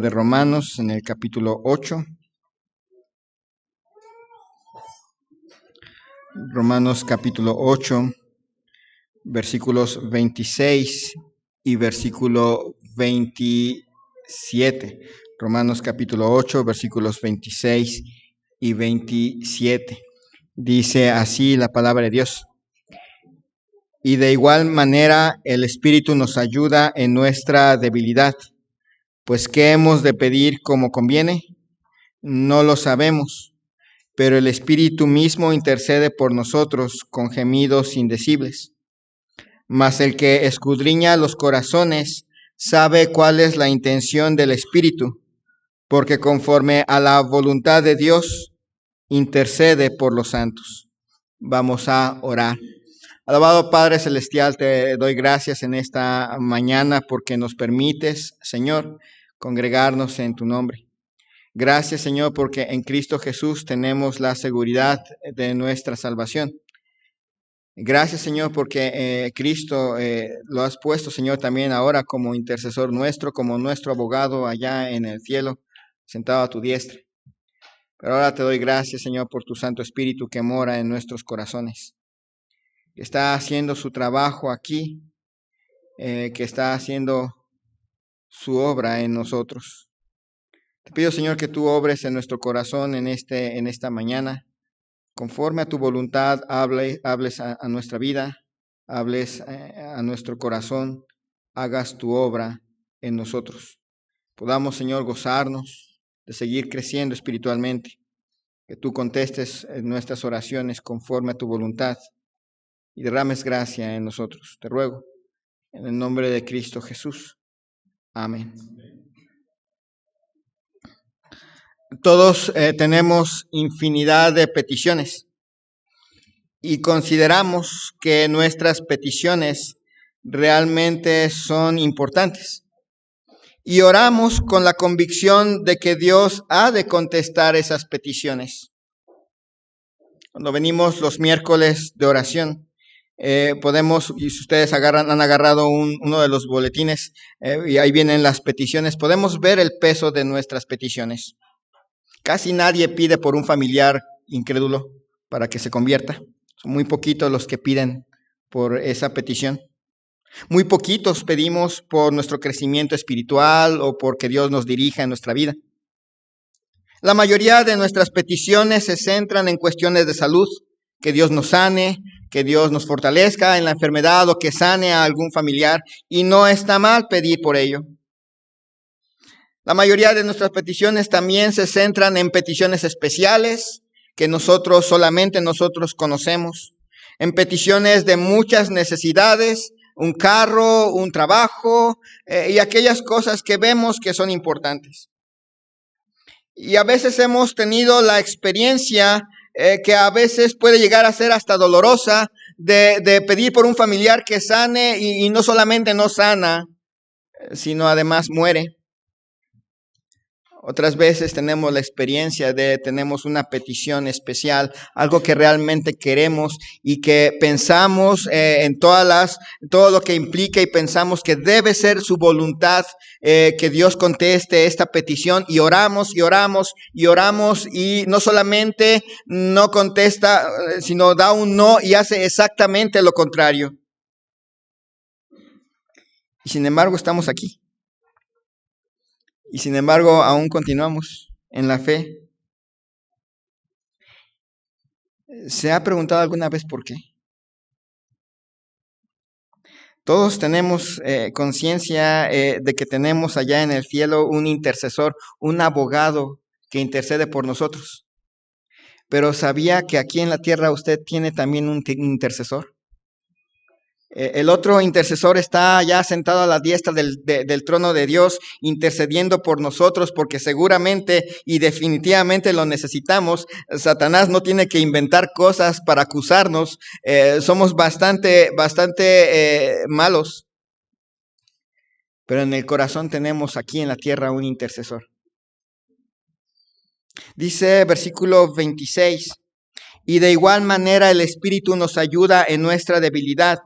De Romanos en el capítulo 8. Romanos capítulo 8, versículos 26 y versículo 27. Romanos capítulo 8, versículos 26 y 27. Dice así la palabra de Dios. Y de igual manera el Espíritu nos ayuda en nuestra debilidad. Pues ¿qué hemos de pedir como conviene? No lo sabemos, pero el Espíritu mismo intercede por nosotros con gemidos indecibles. Mas el que escudriña los corazones sabe cuál es la intención del Espíritu, porque conforme a la voluntad de Dios intercede por los santos. Vamos a orar. Alabado Padre Celestial, te doy gracias en esta mañana porque nos permites, Señor, congregarnos en tu nombre. Gracias, Señor, porque en Cristo Jesús tenemos la seguridad de nuestra salvación. Gracias, Señor, porque Cristo lo has puesto, Señor, también ahora como intercesor nuestro, como nuestro abogado allá en el cielo, sentado a tu diestra. Pero ahora te doy gracias, Señor, por tu Santo Espíritu que mora en nuestros corazones. Que está haciendo su trabajo aquí, que está haciendo su obra en nosotros. Te pido, Señor, que tú obres en nuestro corazón en esta mañana. Conforme a tu voluntad, hables a nuestra vida, hables a nuestro corazón, hagas tu obra en nosotros. Podamos, Señor, gozarnos de seguir creciendo espiritualmente. Que tú contestes en nuestras oraciones conforme a tu voluntad y derrames gracia en nosotros. Te ruego, en el nombre de Cristo Jesús. Amén. Todos tenemos infinidad de peticiones y consideramos que nuestras peticiones realmente son importantes. Y oramos con la convicción de que Dios ha de contestar esas peticiones. Cuando venimos los miércoles de oración, podemos, y si ustedes han agarrado uno de los boletines, y ahí vienen las peticiones, podemos ver el peso de nuestras peticiones. Casi nadie pide por un familiar incrédulo para que se convierta. Son muy poquitos los que piden por esa petición. Muy poquitos pedimos por nuestro crecimiento espiritual o porque Dios nos dirija en nuestra vida. La mayoría de nuestras peticiones se centran en cuestiones de salud, que Dios nos sane, que Dios nos fortalezca en la enfermedad o que sane a algún familiar, y no está mal pedir por ello. La mayoría de nuestras peticiones también se centran en peticiones especiales que solamente nosotros conocemos, en peticiones de muchas necesidades, un carro, un trabajo y aquellas cosas que vemos que son importantes. Y a veces hemos tenido la experiencia que a veces puede llegar a ser hasta dolorosa de pedir por un familiar que sane y no solamente no sana, sino además muere. Otras veces tenemos la experiencia tenemos una petición especial, algo que realmente queremos y que pensamos en todo lo que implica y pensamos que debe ser su voluntad, que Dios conteste esta petición y oramos y oramos y oramos y no solamente no contesta, sino da un no y hace exactamente lo contrario. Y sin embargo estamos aquí. Y sin embargo, aún continuamos en la fe. ¿Se ha preguntado alguna vez por qué? Todos tenemos conciencia de que tenemos allá en el cielo un intercesor, un abogado que intercede por nosotros. Pero ¿sabía que aquí en la tierra usted tiene también un intercesor? El otro intercesor está ya sentado a la diestra del trono de Dios, intercediendo por nosotros, porque seguramente y definitivamente lo necesitamos. Satanás no tiene que inventar cosas para acusarnos. Somos bastante malos. Pero en el corazón tenemos aquí en la tierra un intercesor. Dice versículo 26, y de igual manera el Espíritu nos ayuda en nuestra debilidad.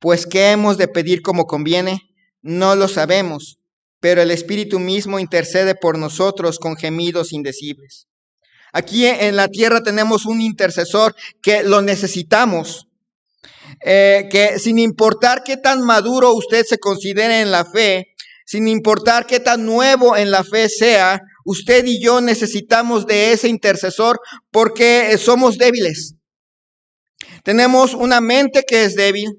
Pues ¿qué hemos de pedir como conviene? No lo sabemos, pero el Espíritu mismo intercede por nosotros con gemidos indecibles. Aquí en la tierra tenemos un intercesor que lo necesitamos, que sin importar qué tan maduro usted se considere en la fe, sin importar qué tan nuevo en la fe sea, usted y yo necesitamos de ese intercesor porque somos débiles. Tenemos una mente que es débil.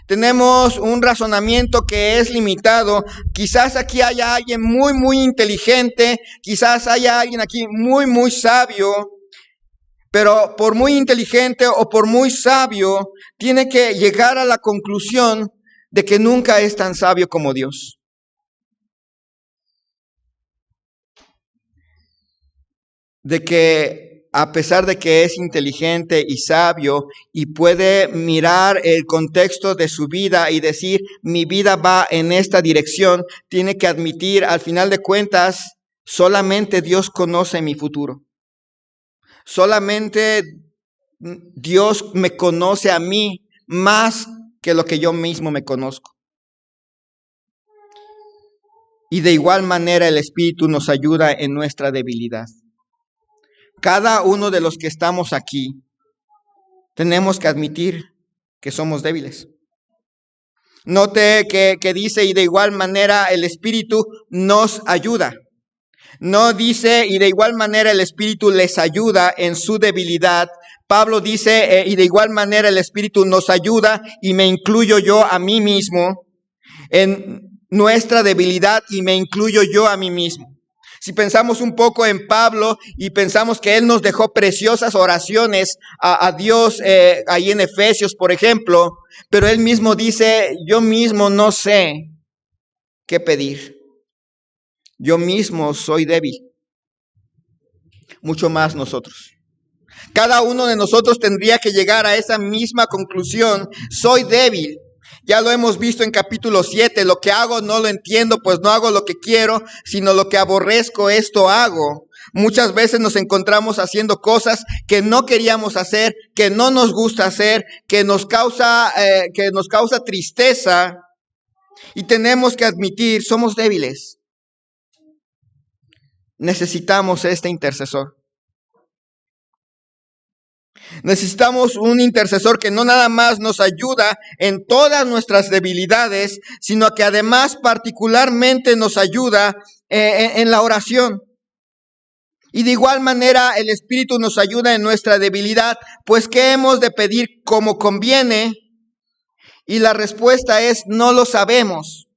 Tenemos un razonamiento que es limitado. Quizás aquí haya alguien muy, muy inteligente. Quizás haya alguien aquí muy, muy sabio. Pero por muy inteligente o por muy sabio, tiene que llegar a la conclusión de que nunca es tan sabio como Dios. De que a pesar de que es inteligente y sabio y puede mirar el contexto de su vida y decir, mi vida va en esta dirección, tiene que admitir, al final de cuentas, solamente Dios conoce mi futuro. Solamente Dios me conoce a mí más que lo que yo mismo me conozco. Y de igual manera el Espíritu nos ayuda en nuestra debilidad. Cada uno de los que estamos aquí tenemos que admitir que somos débiles. Note que dice, y de igual manera el Espíritu nos ayuda. No dice, y de igual manera el Espíritu les ayuda en su debilidad. Pablo dice, y de igual manera el Espíritu nos ayuda, y me incluyo yo a mí mismo, en nuestra debilidad, y me incluyo yo a mí mismo. Si pensamos un poco en Pablo y pensamos que él nos dejó preciosas oraciones a Dios ahí en Efesios, por ejemplo, pero él mismo dice, yo mismo no sé qué pedir. Yo mismo soy débil. Mucho más nosotros. Cada uno de nosotros tendría que llegar a esa misma conclusión. Soy débil. Ya lo hemos visto en capítulo 7. Lo que hago no lo entiendo, pues no hago lo que quiero, sino lo que aborrezco, esto hago. Muchas veces nos encontramos haciendo cosas que no queríamos hacer, que no nos gusta hacer, que nos causa tristeza. Y tenemos que admitir, somos débiles. Necesitamos este intercesor. Necesitamos un intercesor que no nada más nos ayuda en todas nuestras debilidades, sino que además particularmente nos ayuda en la oración. Y de igual manera el Espíritu nos ayuda en nuestra debilidad, pues ¿qué hemos de pedir como conviene? Y la respuesta es, no lo sabemos.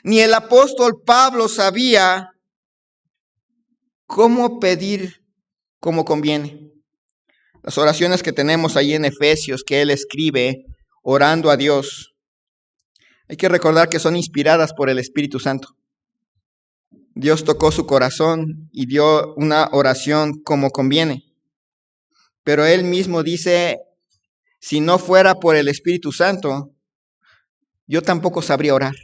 Ni el apóstol Pablo sabía cómo pedir como conviene. Las oraciones que tenemos ahí en Efesios, que él escribe orando a Dios, hay que recordar que son inspiradas por el Espíritu Santo. Dios tocó su corazón y dio una oración como conviene. Pero él mismo dice, si no fuera por el Espíritu Santo, yo tampoco sabría orar.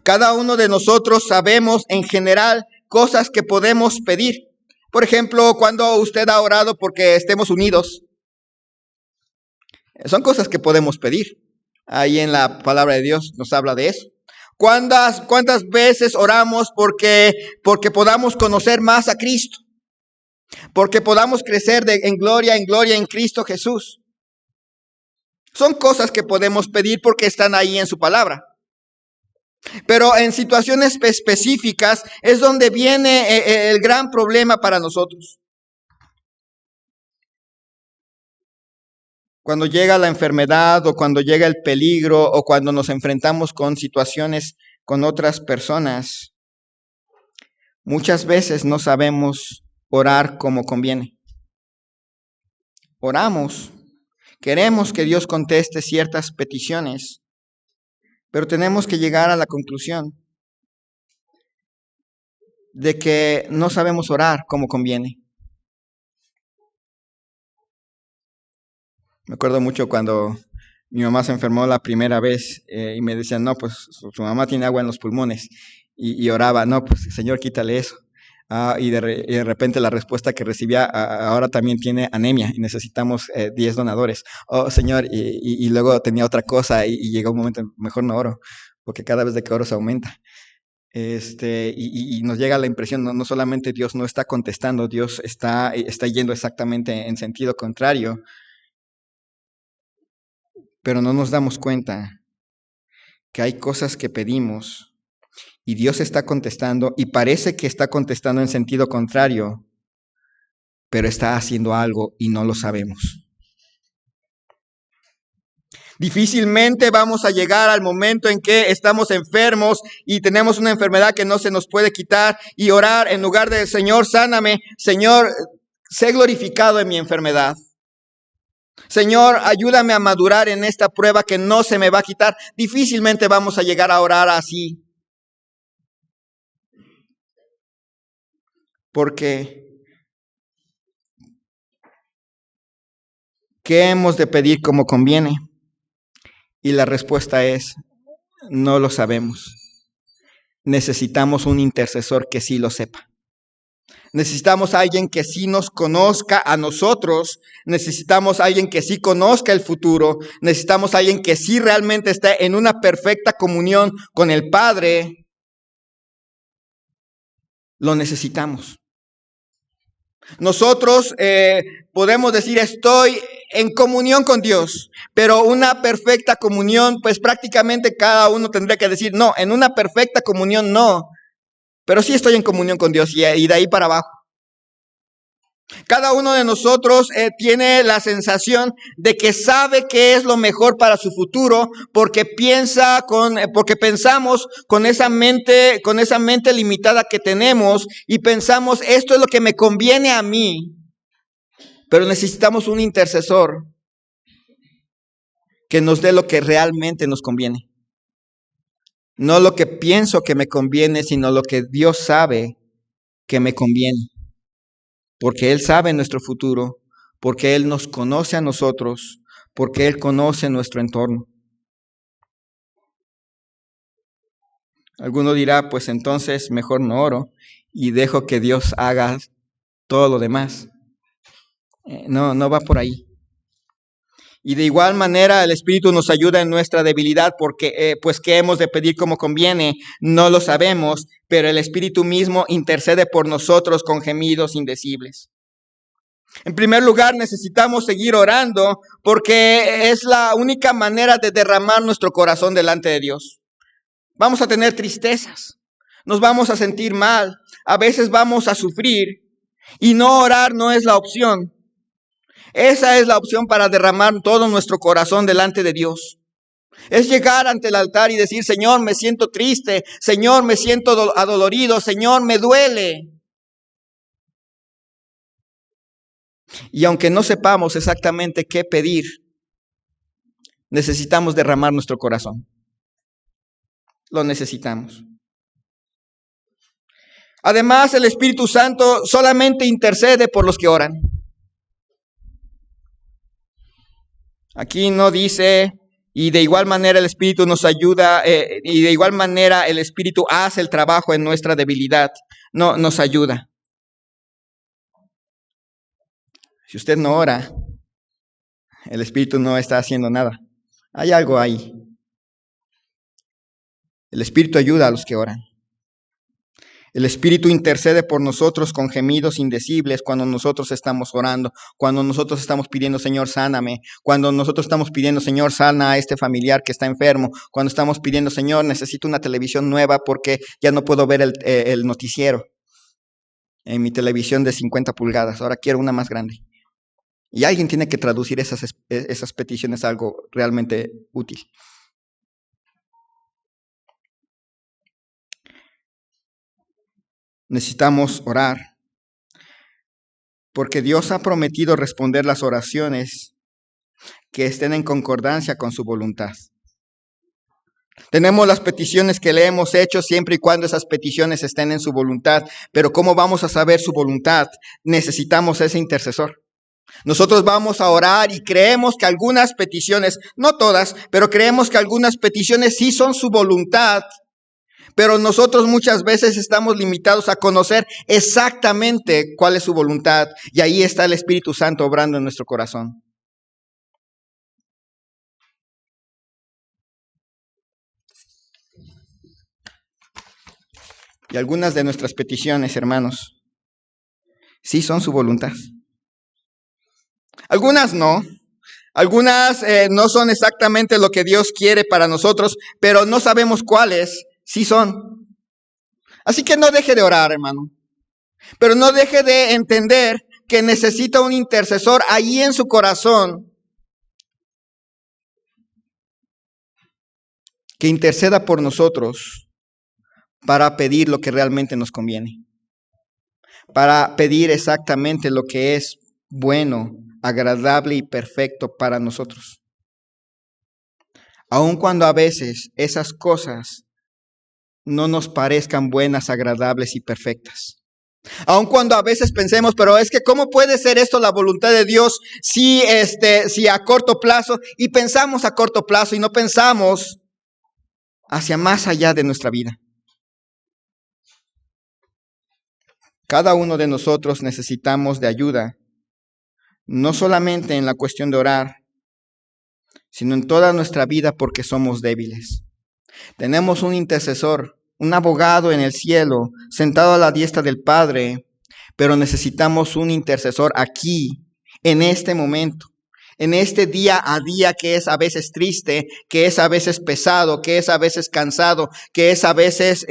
Cada uno de nosotros sabemos en general cosas que podemos pedir. Por ejemplo, cuando usted ha orado porque estemos unidos, son cosas que podemos pedir. Ahí en la palabra de Dios nos habla de eso. ¿Cuántas veces oramos porque podamos conocer más a Cristo? Porque podamos crecer en gloria en Cristo Jesús. Son cosas que podemos pedir porque están ahí en su palabra. Pero en situaciones específicas es donde viene el gran problema para nosotros. Cuando llega la enfermedad o cuando llega el peligro o cuando nos enfrentamos con situaciones con otras personas, muchas veces no sabemos orar como conviene. Oramos, queremos que Dios conteste ciertas peticiones, pero tenemos que llegar a la conclusión de que no sabemos orar como conviene. Me acuerdo mucho cuando mi mamá se enfermó la primera vez y me decían, no, pues su mamá tiene agua en los pulmones. Y oraba, no, pues Señor, quítale eso. Y de repente la respuesta que recibía, ahora también tiene anemia y necesitamos 10 donadores. Oh, Señor, y luego tenía otra cosa y llegó un momento, mejor no oro. porque cada vez de que oro se aumenta. Y nos llega la impresión, no solamente Dios no está contestando, Dios está yendo exactamente en sentido contrario, pero no nos damos cuenta que hay cosas que pedimos y Dios está contestando y parece que está contestando en sentido contrario, pero está haciendo algo y no lo sabemos. Difícilmente vamos a llegar al momento en que estamos enfermos y tenemos una enfermedad que no se nos puede quitar y orar en lugar de Señor, sáname, Señor, sé glorificado en mi enfermedad. Señor, ayúdame a madurar en esta prueba que no se me va a quitar. Difícilmente vamos a llegar a orar así. Porque, ¿qué hemos de pedir como conviene? Y la respuesta es, no lo sabemos. Necesitamos un intercesor que sí lo sepa. Necesitamos a alguien que sí nos conozca a nosotros. Necesitamos a alguien que sí conozca el futuro. Necesitamos a alguien que sí realmente esté en una perfecta comunión con el Padre. Lo necesitamos. Nosotros podemos decir estoy en comunión con Dios, pero una perfecta comunión, pues prácticamente cada uno tendría que decir, no, en una perfecta comunión no, pero sí estoy en comunión con Dios y de ahí para abajo. Cada uno de nosotros tiene la sensación de que sabe qué es lo mejor para su futuro porque porque pensamos con esa mente limitada que tenemos y pensamos esto es lo que me conviene a mí, pero necesitamos un intercesor que nos dé lo que realmente nos conviene. No lo que pienso que me conviene, sino lo que Dios sabe que me conviene. Porque Él sabe nuestro futuro, porque Él nos conoce a nosotros, porque Él conoce nuestro entorno. Alguno dirá, pues entonces mejor no oro y dejo que Dios haga todo lo demás. No va por ahí. Y de igual manera el Espíritu nos ayuda en nuestra debilidad porque pues qué hemos de pedir como conviene, no lo sabemos, pero el Espíritu mismo intercede por nosotros con gemidos indecibles. En primer lugar, necesitamos seguir orando porque es la única manera de derramar nuestro corazón delante de Dios. Vamos a tener tristezas, nos vamos a sentir mal, a veces vamos a sufrir y no orar no es la opción. Esa es la opción para derramar todo nuestro corazón delante de Dios. Es llegar ante el altar y decir, Señor, me siento triste, Señor, me siento adolorido, Señor, me duele. Y aunque no sepamos exactamente qué pedir, necesitamos derramar nuestro corazón. Lo necesitamos. Además, el Espíritu Santo solamente intercede por los que oran. Aquí no dice, y de igual manera el Espíritu nos ayuda, y de igual manera el Espíritu hace el trabajo en nuestra debilidad. No, nos ayuda. Si usted no ora, el Espíritu no está haciendo nada. Hay algo ahí. El Espíritu ayuda a los que oran. El Espíritu intercede por nosotros con gemidos indecibles cuando nosotros estamos orando, cuando nosotros estamos pidiendo, Señor, sáname, cuando nosotros estamos pidiendo, Señor, sana a este familiar que está enfermo, cuando estamos pidiendo, Señor, necesito una televisión nueva porque ya no puedo ver el noticiero en mi televisión de 50 pulgadas, ahora quiero una más grande. Y alguien tiene que traducir esas peticiones a algo realmente útil. Necesitamos orar porque Dios ha prometido responder las oraciones que estén en concordancia con su voluntad. Tenemos las peticiones que le hemos hecho siempre y cuando esas peticiones estén en su voluntad, pero ¿cómo vamos a saber su voluntad? Necesitamos ese intercesor. Nosotros vamos a orar y creemos que algunas peticiones, no todas, pero creemos que algunas peticiones sí son su voluntad, pero nosotros muchas veces estamos limitados a conocer exactamente cuál es su voluntad y ahí está el Espíritu Santo obrando en nuestro corazón. Y algunas de nuestras peticiones, hermanos, sí son su voluntad. Algunas no. Algunas no son exactamente lo que Dios quiere para nosotros, pero no sabemos cuáles sí son. Así que no deje de orar, hermano. Pero no deje de entender que necesita un intercesor ahí en su corazón que interceda por nosotros para pedir lo que realmente nos conviene. Para pedir exactamente lo que es bueno, agradable y perfecto para nosotros. Aun cuando a veces esas cosas no nos parezcan buenas, agradables y perfectas. Aun cuando a veces pensemos, pero es que ¿cómo puede ser esto la voluntad de Dios si a corto plazo? Y pensamos a corto plazo y no pensamos hacia más allá de nuestra vida. Cada uno de nosotros necesitamos de ayuda, no solamente en la cuestión de orar, sino en toda nuestra vida porque somos débiles. Tenemos un intercesor, un abogado en el cielo, sentado a la diestra del Padre, pero necesitamos un intercesor aquí, en este momento, en este día a día que es a veces triste, que es a veces pesado, que es a veces cansado, que es a veces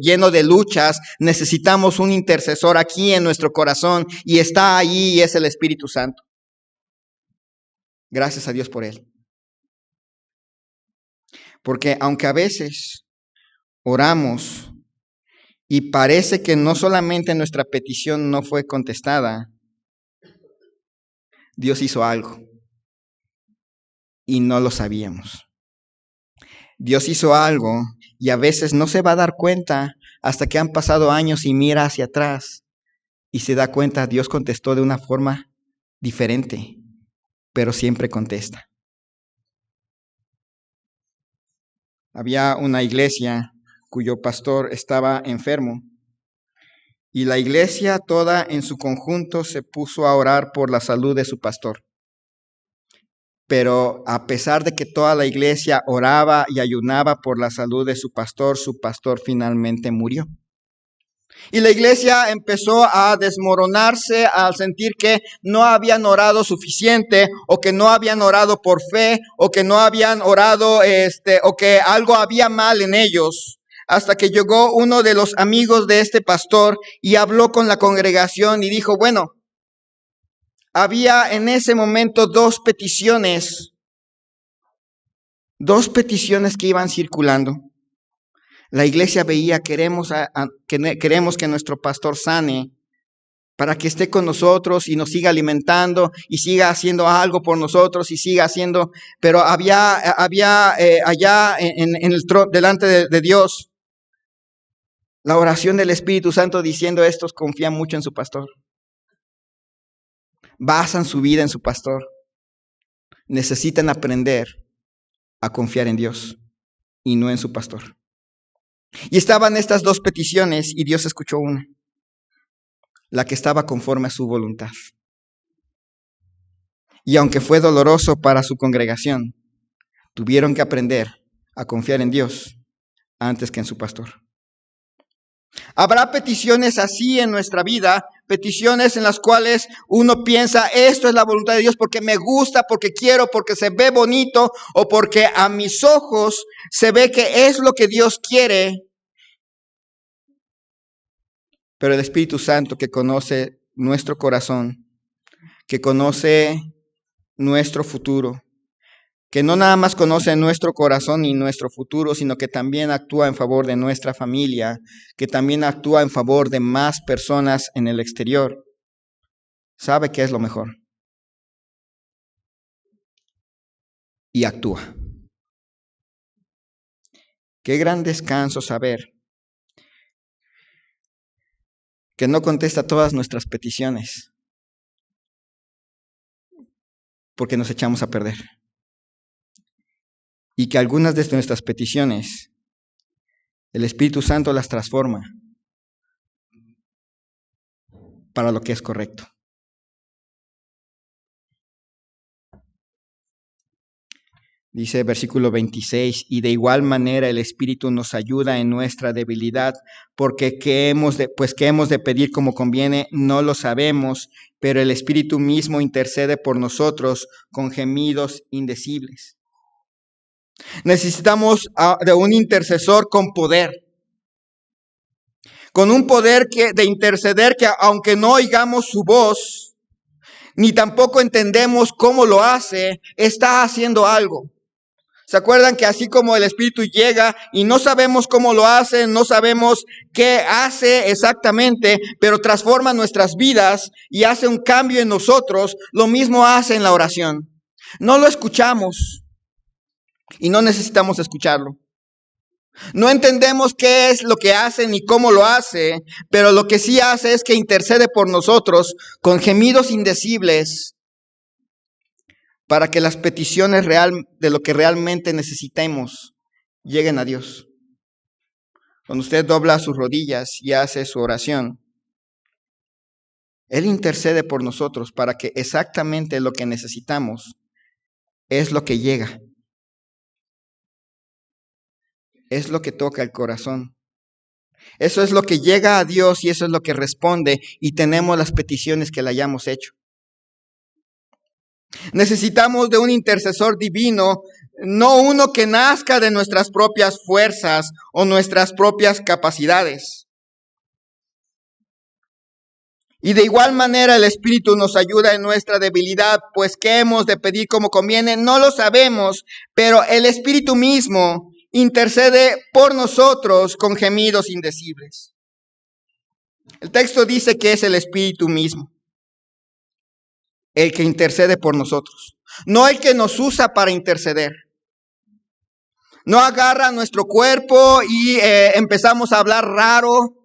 lleno de luchas. Necesitamos un intercesor aquí en nuestro corazón y está ahí y es el Espíritu Santo. Gracias a Dios por él. Porque aunque a veces oramos y parece que no solamente nuestra petición no fue contestada, Dios hizo algo y no lo sabíamos. Dios hizo algo y a veces no se va a dar cuenta hasta que han pasado años y mira hacia atrás y se da cuenta, Dios contestó de una forma diferente, pero siempre contesta. Había una iglesia cuyo pastor estaba enfermo y la iglesia toda en su conjunto se puso a orar por la salud de su pastor. Pero a pesar de que toda la iglesia oraba y ayunaba por la salud de su pastor finalmente murió. Y la iglesia empezó a desmoronarse al sentir que no habían orado suficiente o que no habían orado por fe o que no habían orado o que algo había mal en ellos. Hasta que llegó uno de los amigos de este pastor y habló con la congregación y dijo, bueno, había en ese momento dos peticiones que iban circulando. La iglesia veía, queremos que nuestro pastor sane para que esté con nosotros y nos siga alimentando y siga haciendo algo por nosotros y siga haciendo, pero había allá delante de Dios la oración del Espíritu Santo diciendo, estos confían mucho en su pastor, basan su vida en su pastor, necesitan aprender a confiar en Dios y no en su pastor. Y estaban estas dos peticiones y Dios escuchó una, la que estaba conforme a su voluntad. Y aunque fue doloroso para su congregación, tuvieron que aprender a confiar en Dios antes que en su pastor. Habrá peticiones así en nuestra vida, peticiones en las cuales uno piensa, esto es la voluntad de Dios porque me gusta, porque quiero, porque se ve bonito o porque a mis ojos se ve que es lo que Dios quiere. Pero el Espíritu Santo que conoce nuestro corazón, que conoce nuestro futuro, que no nada más conoce nuestro corazón y nuestro futuro, sino que también actúa en favor de nuestra familia, que también actúa en favor de más personas en el exterior, sabe qué es lo mejor y actúa. Qué gran descanso saber que no contesta todas nuestras peticiones, porque nos echamos a perder. Y que algunas de nuestras peticiones, el Espíritu Santo las transforma para lo que es correcto. Dice versículo 26, y de igual manera el Espíritu nos ayuda en nuestra debilidad, porque qué hemos de pedir como conviene, no lo sabemos, pero el Espíritu mismo intercede por nosotros con gemidos indecibles. Necesitamos de un intercesor con poder, con un poder de interceder que aunque no oigamos su voz, ni tampoco entendemos cómo lo hace, está haciendo algo. ¿Se acuerdan que así como el Espíritu llega y no sabemos cómo lo hace, no sabemos qué hace exactamente, pero transforma nuestras vidas y hace un cambio en nosotros? Lo mismo hace en la oración. No lo escuchamos y no necesitamos escucharlo. No entendemos qué es lo que hace ni cómo lo hace, pero lo que sí hace es que intercede por nosotros con gemidos indecibles para que las peticiones de lo que realmente necesitemos lleguen a Dios. Cuando usted dobla sus rodillas y hace su oración, Él intercede por nosotros para que exactamente lo que necesitamos es lo que llega, es lo que toca el corazón. Eso es lo que llega a Dios y eso es lo que responde y tenemos las peticiones que le hayamos hecho. Necesitamos de un intercesor divino, no uno que nazca de nuestras propias fuerzas o nuestras propias capacidades. Y de igual manera el Espíritu nos ayuda en nuestra debilidad, pues ¿qué hemos de pedir como conviene? No lo sabemos, pero el Espíritu mismo intercede por nosotros con gemidos indecibles. El texto dice que es el Espíritu mismo el que intercede por nosotros, no el que nos usa para interceder. No agarra nuestro cuerpo y empezamos a hablar raro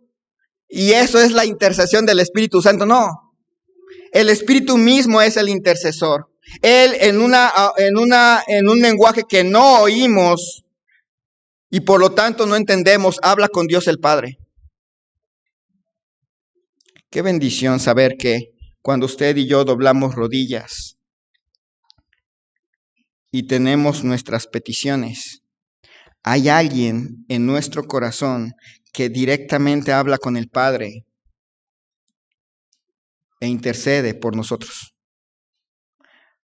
y eso es la intercesión del Espíritu Santo. No, el Espíritu mismo es el intercesor. Él en un lenguaje que no oímos y por lo tanto no entendemos, habla con Dios el Padre. Qué bendición saber que cuando usted y yo doblamos rodillas y tenemos nuestras peticiones, hay alguien en nuestro corazón que directamente habla con el Padre e intercede por nosotros,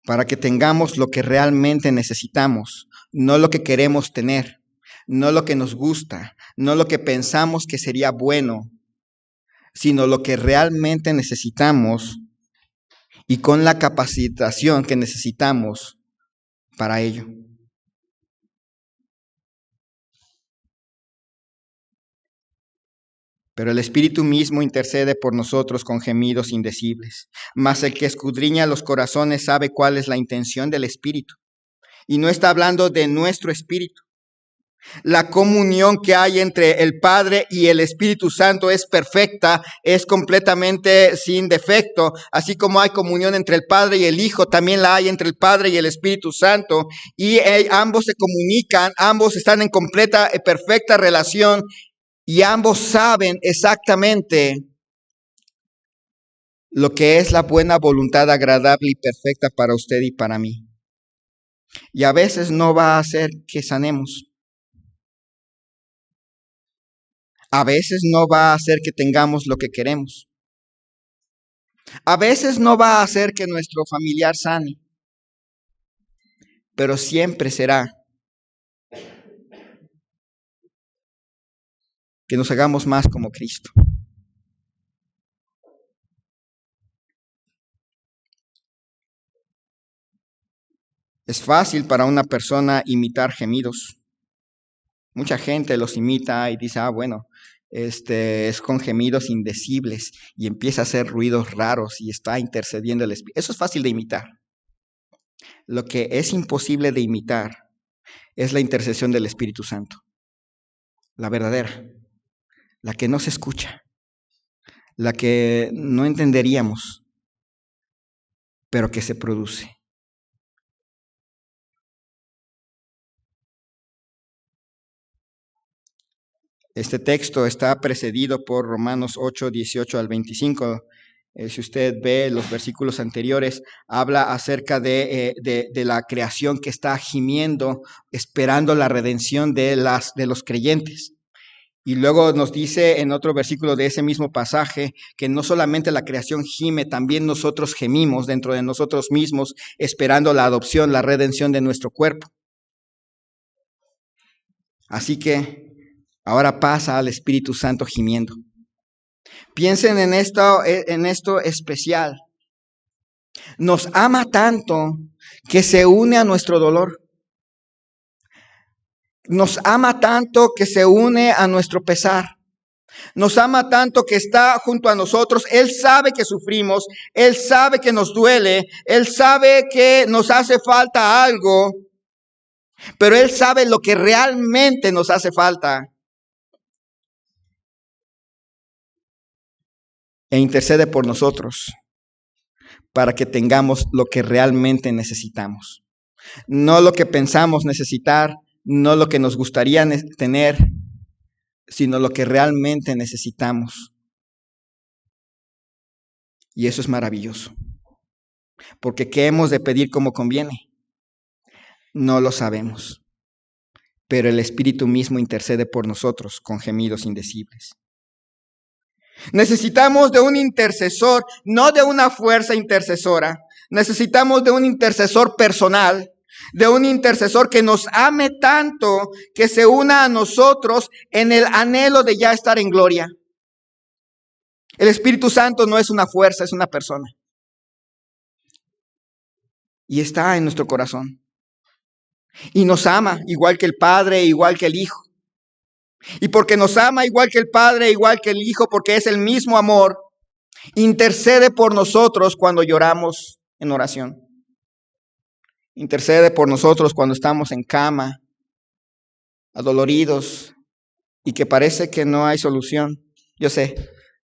para que tengamos lo que realmente necesitamos, no lo que queremos tener, no lo que nos gusta, no lo que pensamos que sería bueno, sino lo que realmente necesitamos y con la capacitación que necesitamos para ello. Pero el Espíritu mismo intercede por nosotros con gemidos indecibles. Mas el que escudriña los corazones sabe cuál es la intención del Espíritu. Y no está hablando de nuestro espíritu. La comunión que hay entre el Padre y el Espíritu Santo es perfecta, es completamente sin defecto. Así como hay comunión entre el Padre y el Hijo, también la hay entre el Padre y el Espíritu Santo. Y ambos se comunican, ambos están en completa, perfecta relación. Y ambos saben exactamente lo que es la buena voluntad agradable y perfecta para usted y para mí. Y a veces no va a hacer que sanemos. A veces no va a hacer que tengamos lo que queremos. A veces no va a hacer que nuestro familiar sane. Pero siempre será que nos hagamos más como Cristo. Es fácil para una persona imitar gemidos. Mucha gente los imita y dice, bueno, es con gemidos indecibles y empieza a hacer ruidos raros y está intercediendo el Espíritu. Eso es fácil de imitar. Lo que es imposible de imitar es la intercesión del Espíritu Santo. La verdadera, la que no se escucha, la que no entenderíamos, pero que se produce. Este texto está precedido por Romanos 8, 18 al 25, Si usted ve los versículos anteriores, habla acerca de la creación que está gimiendo, esperando la redención de los creyentes. Y luego nos dice en otro versículo de ese mismo pasaje que no solamente la creación gime, también nosotros gemimos dentro de nosotros mismos, esperando la adopción, la redención de nuestro cuerpo. Así que ahora pasa al Espíritu Santo gimiendo. Piensen en esto especial. Nos ama tanto que se une a nuestro dolor. Nos ama tanto que se une a nuestro pesar. Nos ama tanto que está junto a nosotros. Él sabe que sufrimos. Él sabe que nos duele. Él sabe que nos hace falta algo. Pero Él sabe lo que realmente nos hace falta. E intercede por nosotros para que tengamos lo que realmente necesitamos. No lo que pensamos necesitar, no lo que nos gustaría tener, sino lo que realmente necesitamos. Y eso es maravilloso. Porque ¿qué hemos de pedir como conviene? No lo sabemos. Pero el Espíritu mismo intercede por nosotros con gemidos indecibles. Necesitamos de un intercesor, no de una fuerza intercesora. Necesitamos de un intercesor personal, de un intercesor que nos ame tanto que se una a nosotros en el anhelo de ya estar en gloria. El Espíritu Santo no es una fuerza, es una persona. Y está en nuestro corazón. Y nos ama igual que el Padre, igual que el Hijo. Y porque nos ama igual que el Padre, igual que el Hijo, porque es el mismo amor, intercede por nosotros cuando lloramos en oración. Intercede por nosotros cuando estamos en cama, adoloridos, y que parece que no hay solución. Yo sé,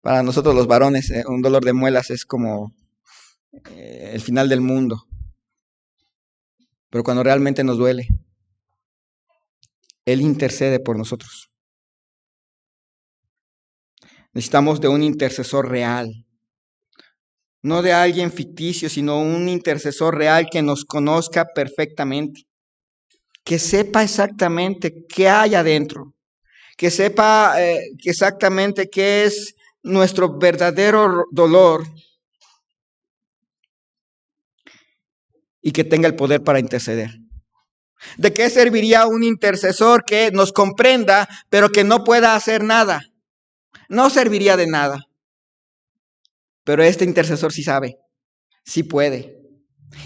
para nosotros los varones, un dolor de muelas es como el final del mundo. Pero cuando realmente nos duele, Él intercede por nosotros. Necesitamos de un intercesor real. No de alguien ficticio, sino un intercesor real que nos conozca perfectamente. Que sepa exactamente qué hay adentro. Que sepa exactamente qué es nuestro verdadero dolor. Y que tenga el poder para interceder. ¿De qué serviría un intercesor que nos comprenda, pero que no pueda hacer nada? No serviría de nada. Pero este intercesor sí sabe, sí puede.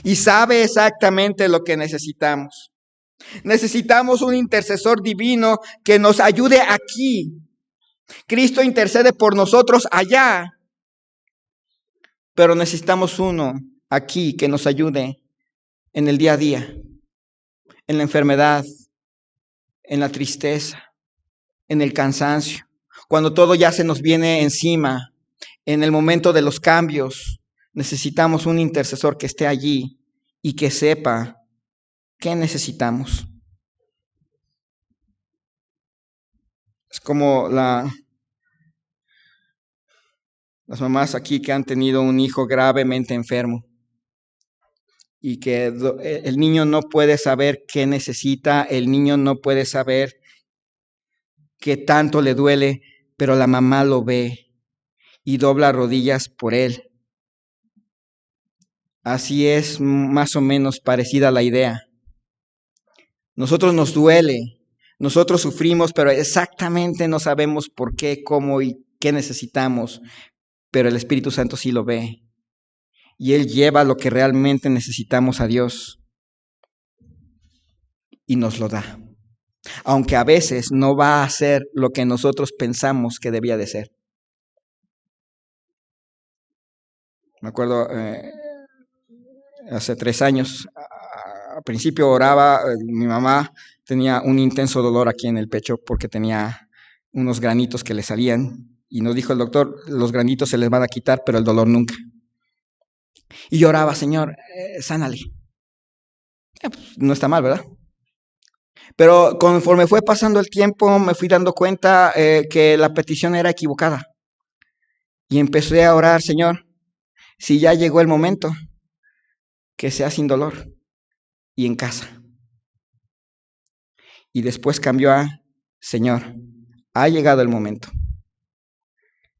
Y sabe exactamente lo que necesitamos. Necesitamos un intercesor divino que nos ayude aquí. Cristo intercede por nosotros allá. Pero necesitamos uno aquí que nos ayude en el día a día, en la enfermedad, en la tristeza, en el cansancio, cuando todo ya se nos viene encima, en el momento de los cambios. Necesitamos un intercesor que esté allí y que sepa qué necesitamos. Es como las mamás aquí que han tenido un hijo gravemente enfermo y que el niño no puede saber qué necesita, el niño no puede saber qué tanto le duele, pero la mamá lo ve y dobla rodillas por él. Así es más o menos parecida la idea. Nosotros nos duele, nosotros sufrimos, pero exactamente no sabemos por qué, cómo y qué necesitamos, pero el Espíritu Santo sí lo ve. Y Él lleva lo que realmente necesitamos a Dios y nos lo da. Aunque a veces no va a hacer lo que nosotros pensamos que debía de ser. Me acuerdo, hace 3 años, al principio oraba, mi mamá tenía un intenso dolor aquí en el pecho porque tenía unos granitos que le salían. Y nos dijo el doctor, los granitos se les van a quitar, pero el dolor nunca. Y yo oraba, Señor, sánale. Pues, no está mal, ¿verdad? Pero conforme fue pasando el tiempo, me fui dando cuenta que la petición era equivocada. Y empecé a orar, Señor, Si ya llegó el momento, que sea sin dolor y en casa. Y después cambió a, Señor, ha llegado el momento,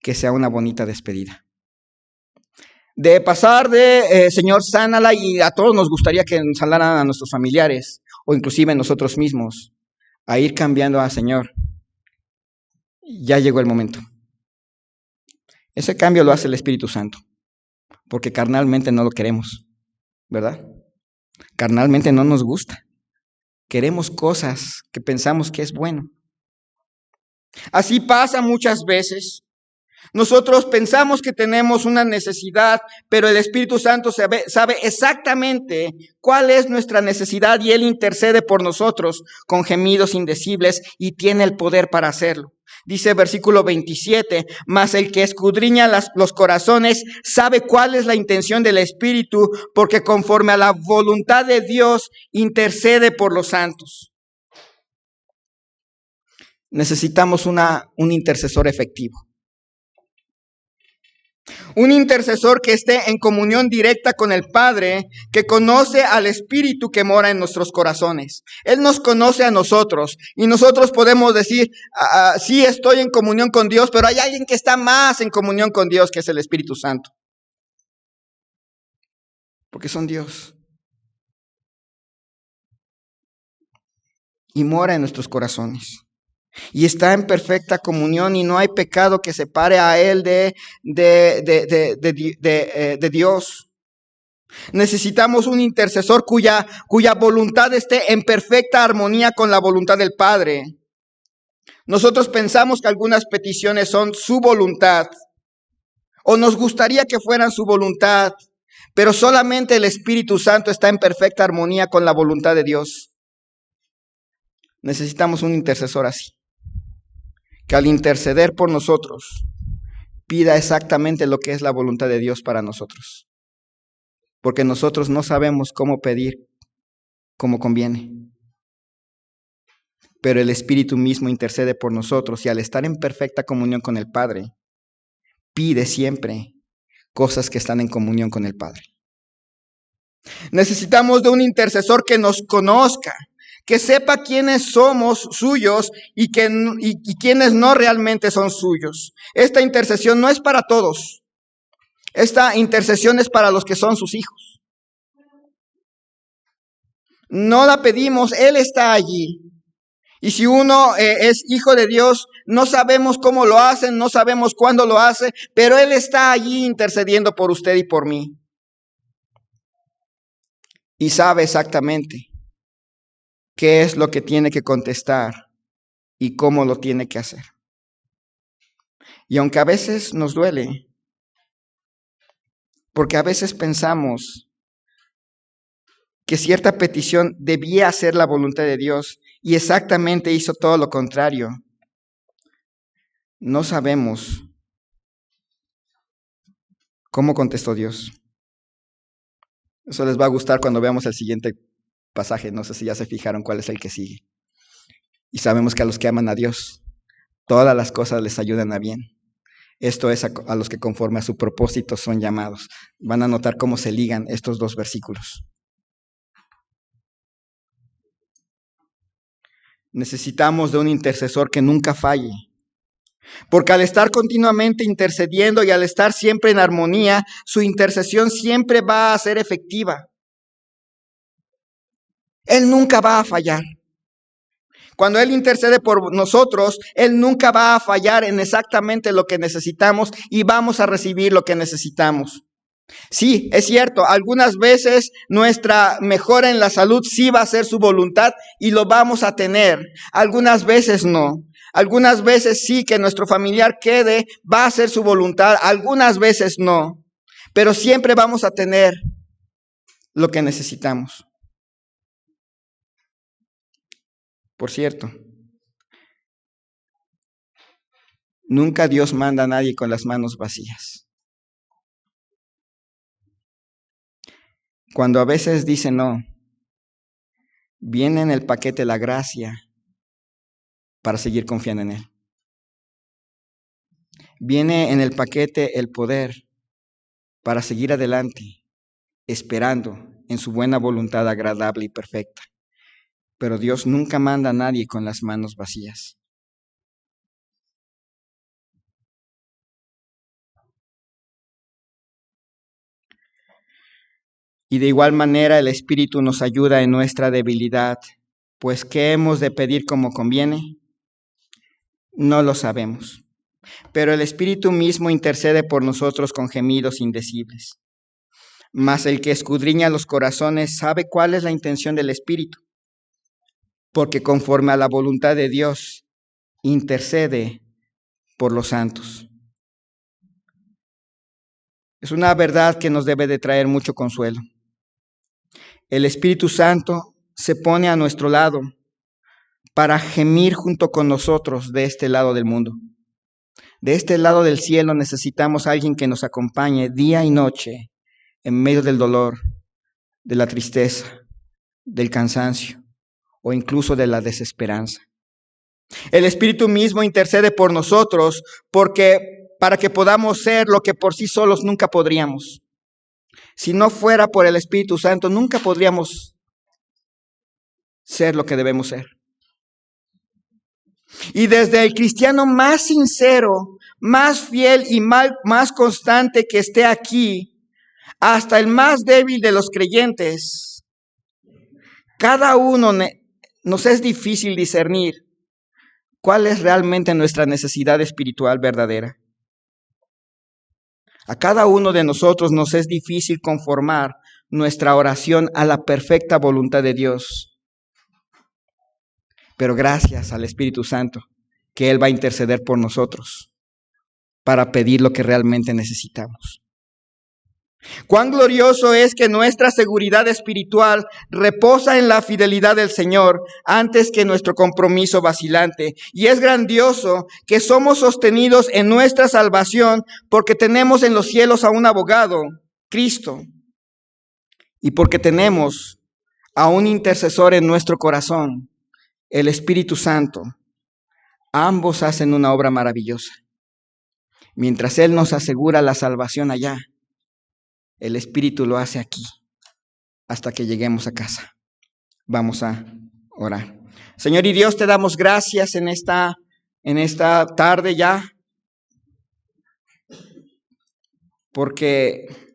que sea una bonita despedida. De pasar de, Señor, sánala, y a todos nos gustaría que sanaran a nuestros familiares, o inclusive nosotros mismos, a ir cambiando a, Señor, ya llegó el momento. Ese cambio lo hace el Espíritu Santo, porque carnalmente no lo queremos, ¿verdad? Carnalmente no nos gusta. Queremos cosas que pensamos que es bueno. Así pasa muchas veces. Nosotros pensamos que tenemos una necesidad, pero el Espíritu Santo sabe exactamente cuál es nuestra necesidad, y Él intercede por nosotros con gemidos indecibles y tiene el poder para hacerlo. Dice versículo 27, mas el que escudriña los corazones sabe cuál es la intención del Espíritu, porque conforme a la voluntad de Dios intercede por los santos. Necesitamos un intercesor efectivo. Un intercesor que esté en comunión directa con el Padre, que conoce al Espíritu que mora en nuestros corazones. Él nos conoce a nosotros y nosotros podemos decir, sí, estoy en comunión con Dios, pero hay alguien que está más en comunión con Dios, que es el Espíritu Santo. Porque son Dios. Y mora en nuestros corazones. Y está en perfecta comunión, y no hay pecado que separe a Él de Dios. Necesitamos un intercesor cuya voluntad esté en perfecta armonía con la voluntad del Padre. Nosotros pensamos que algunas peticiones son su voluntad, o nos gustaría que fueran su voluntad, pero solamente el Espíritu Santo está en perfecta armonía con la voluntad de Dios. Necesitamos un intercesor así, que al interceder por nosotros pida exactamente lo que es la voluntad de Dios para nosotros, porque nosotros no sabemos cómo pedir como conviene, pero el Espíritu mismo intercede por nosotros, y al estar en perfecta comunión con el Padre, pide siempre cosas que están en comunión con el Padre. Necesitamos de un intercesor que nos conozca, que sepa quiénes somos suyos y quiénes no realmente son suyos. Esta intercesión no es para todos. Esta intercesión es para los que son sus hijos. No la pedimos, Él está allí. Y si uno es hijo de Dios, no sabemos cómo lo hacen, no sabemos cuándo lo hace, pero Él está allí intercediendo por usted y por mí. Y sabe exactamente qué es lo que tiene que contestar y cómo lo tiene que hacer. Y aunque a veces nos duele, porque a veces pensamos que cierta petición debía ser la voluntad de Dios y exactamente hizo todo lo contrario, no sabemos cómo contestó Dios. Eso les va a gustar cuando veamos el siguiente pasaje. No sé si ya se fijaron cuál es el que sigue. Y sabemos que a los que aman a Dios, todas las cosas les ayudan a bien. Esto es a los que conforme a su propósito son llamados. Van a notar cómo se ligan estos dos versículos. Necesitamos de un intercesor que nunca falle. Porque al estar continuamente intercediendo y al estar siempre en armonía, su intercesión siempre va a ser efectiva. Él nunca va a fallar. Cuando Él intercede por nosotros, Él nunca va a fallar en exactamente lo que necesitamos y vamos a recibir lo que necesitamos. Sí, es cierto, algunas veces nuestra mejora en la salud sí va a ser su voluntad y lo vamos a tener. Algunas veces no. Algunas veces sí, que nuestro familiar quede, va a ser su voluntad. Algunas veces no. Pero siempre vamos a tener lo que necesitamos. Por cierto, nunca Dios manda a nadie con las manos vacías. Cuando a veces dice no, viene en el paquete la gracia para seguir confiando en Él. Viene en el paquete el poder para seguir adelante, esperando en su buena voluntad agradable y perfecta. Pero Dios nunca manda a nadie con las manos vacías. Y de igual manera el Espíritu nos ayuda en nuestra debilidad, pues ¿qué hemos de pedir como conviene? No lo sabemos. Pero el Espíritu mismo intercede por nosotros con gemidos indecibles. Mas el que escudriña los corazones sabe cuál es la intención del Espíritu, porque conforme a la voluntad de Dios intercede por los santos. Es una verdad que nos debe de traer mucho consuelo. El Espíritu Santo se pone a nuestro lado para gemir junto con nosotros de este lado del mundo. De este lado del cielo necesitamos a alguien que nos acompañe día y noche en medio del dolor, de la tristeza, del cansancio o incluso de la desesperanza. El Espíritu mismo intercede por nosotros para que podamos ser lo que por sí solos nunca podríamos. Si no fuera por el Espíritu Santo, nunca podríamos ser lo que debemos ser. Y desde el cristiano más sincero, más fiel y más constante que esté aquí, hasta el más débil de los creyentes, cada uno nos es difícil discernir cuál es realmente nuestra necesidad espiritual verdadera. A cada uno de nosotros nos es difícil conformar nuestra oración a la perfecta voluntad de Dios. Pero gracias al Espíritu Santo, que Él va a interceder por nosotros para pedir lo que realmente necesitamos. Cuán glorioso es que nuestra seguridad espiritual reposa en la fidelidad del Señor antes que nuestro compromiso vacilante. Y es grandioso que somos sostenidos en nuestra salvación porque tenemos en los cielos a un abogado, Cristo, y porque tenemos a un intercesor en nuestro corazón, el Espíritu Santo. Ambos hacen una obra maravillosa. Mientras Él nos asegura la salvación allá, el Espíritu lo hace aquí, hasta que lleguemos a casa. Vamos a orar. Señor y Dios, te damos gracias en esta tarde ya, porque